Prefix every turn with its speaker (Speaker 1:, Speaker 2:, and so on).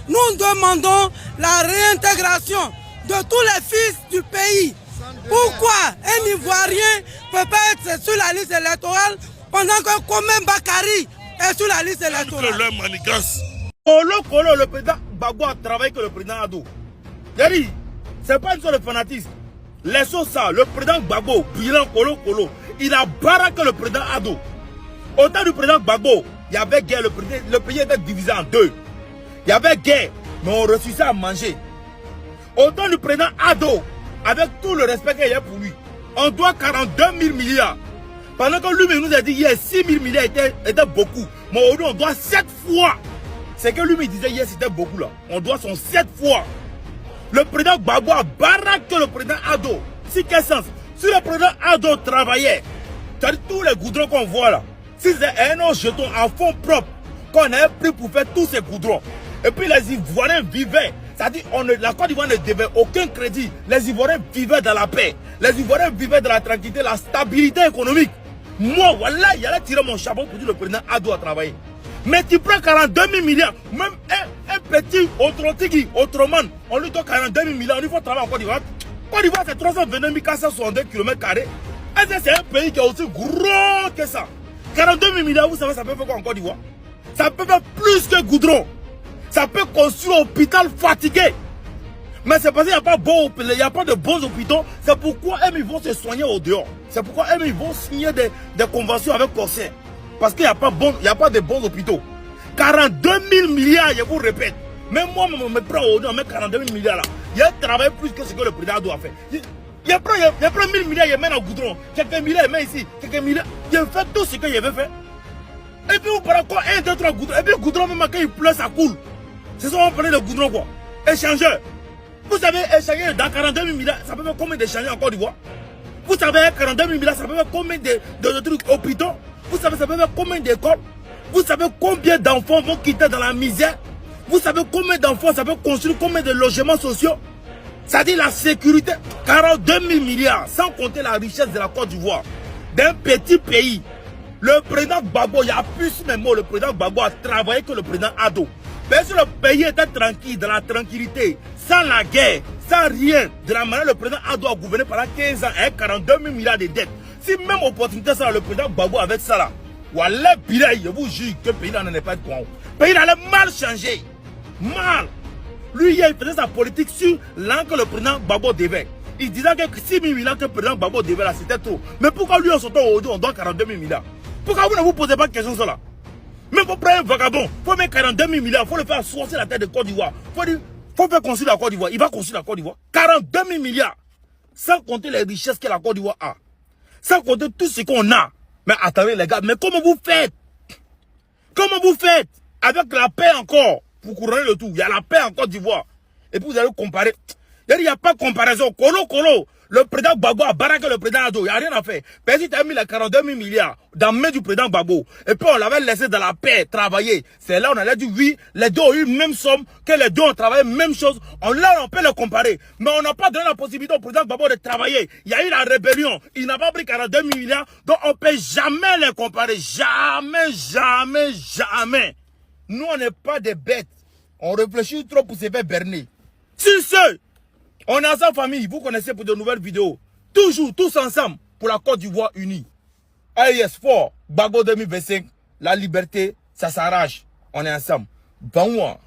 Speaker 1: nous demandons la réintégration de tous les fils du pays. Pourquoi un Ivoirien ne peut pas être sur la liste électorale pendant que Komem Bakari est sur la liste électorale?
Speaker 2: Le président Gbagbo a travaillé que le président Ado. C'est pas une sorte de fanatisme. Laissons ça. Le président Gbagbo, bilan Kolo, il a baraqué le président Ado. Au temps du président Gbagbo, il y avait guerre. Le pays était divisé en deux. Il y avait guerre, mais on refusait à manger. Au temps du président Ado, avec tout le respect qu'il y a pour lui, on doit 42 000 milliards. Pendant que lui nous a dit hier 6 000 milliards était beaucoup. Mais aujourd'hui, on doit 7 fois. C'est que lui me disait hier c'était beaucoup là. On doit son 7 fois. Le président Gbagbo a baraqué le président Ado. Si quel sens? Si le président Ado travaillait, c'est-à-dire tous les goudrons qu'on voit là, si c'est un autre jeton en fonds propres qu'on avait pris pour faire tous ces goudrons, et puis les Ivoiriens vivaient, c'est-à-dire la Côte d'Ivoire ne devait aucun crédit. Les Ivoiriens vivaient dans la paix. Les Ivoiriens vivaient dans la tranquillité, la stabilité économique. Moi, voilà, il allait tirer mon chapeau pour dire le président Ado a travaillé. Mais tu prends 42 000 milliards, même un petit autrement, on lui donne 42 000 milliards, on lui faut travailler en Côte d'Ivoire. Côte d'Ivoire, c'est 329 462 km². C'est un pays qui est aussi gros que ça. 42 000 milliards, vous savez, ça peut faire quoi en Côte d'Ivoire? Ça peut faire plus que goudron. Ça peut construire un hôpital fatigué. Mais c'est parce qu'il n'y a pas de bons hôpitaux. C'est pourquoi ils vont se soigner au dehors. C'est pourquoi ils vont signer des conventions avec Corsair. Parce qu'il n'y a pas de bons hôpitaux. 42 000 milliards, je vous répète. Même moi, je me prends au on met 42 000 milliards là. Il a travaillé plus que ce que le président doit faire. Il prend 1000 milliards, il met dans le goudron. Quelques milliards, il met ici. Quelques milliards. Il fait tout ce qu'il avait fait. Et puis vous prenez encore 1, 2, 3 goudrons. Et puis le goudron, même quand il pleut, ça coule. C'est ça, on prenait le goudron quoi. Échangeur. Vous savez, échanger dans 42 000 milliards, ça peut faire combien d'échangeurs en Côte d'Ivoire? Vous savez, 42 000 milliards, ça peut faire combien de trucs hôpitaux? Vous savez, ça peut faire combien d'écoles? Vous savez combien d'enfants vont quitter dans la misère? Vous savez combien d'enfants ça peut construire, combien de logements sociaux? Ça dit la sécurité. 42 000 milliards, sans compter la richesse de la Côte d'Ivoire. D'un petit pays. Le président Gbagbo, il y a plus mes mots, le président Gbagbo a travaillé que le président Ado. Mais si le pays était tranquille, dans la tranquillité, sans la guerre, sans rien, de la manière le président Ado a gouverné pendant 15 ans avec 42 000 milliards de dettes. Si même opportunité ça, le président Gbagbo avec ça là, voilà, je vous jure que le pays n'en est pas de quoi. Le pays allait mal changer. Mal. Lui, il faisait sa politique sur l'an que le président Gbagbo devait. Il disait que 6 000 milliards que le président Gbagbo devait là, c'était trop. Mais pourquoi lui, on doit 42 000 milliards? Pourquoi vous ne vous posez pas de questions sur ça? Même pour prendre un vagabond, il faut mettre 42 000 milliards, il faut le faire sortir la tête de Côte d'Ivoire. Il faut faire construire la Côte d'Ivoire. Il va construire la Côte d'Ivoire. 42 000 milliards. Sans compter les richesses que la Côte d'Ivoire a. Sans compter tout ce qu'on a. Mais attendez les gars, mais comment vous faites? Comment vous faites? Avec la paix encore, pour couronner le tout. Il y a la paix en Côte d'Ivoire. Et puis vous allez comparer. Il n'y a pas de comparaison. Colo. Le président Gbagbo a baraqué le président Ado. Il n'y a rien à faire. Parce qu'il a mis les 42 000 milliards dans la main du président Gbagbo. Et puis on l'avait laissé dans la paix, travailler. C'est là on allait dire oui, les deux ont eu même somme, que les deux ont travaillé même chose. Là on peut les comparer. Mais on n'a pas donné la possibilité au président Gbagbo de travailler. Il y a eu la rébellion. Il n'a pas pris 42 000 milliards. Donc on ne peut jamais les comparer. Jamais. Nous on n'est pas des bêtes. On réfléchit trop pour se faire berner. Si c'est on est ensemble famille, vous connaissez pour de nouvelles vidéos. Toujours, tous ensemble, pour la Côte d'Ivoire unie. AES fort, Gbagbo 2025, la liberté, ça s'arrache. On est ensemble. Bon,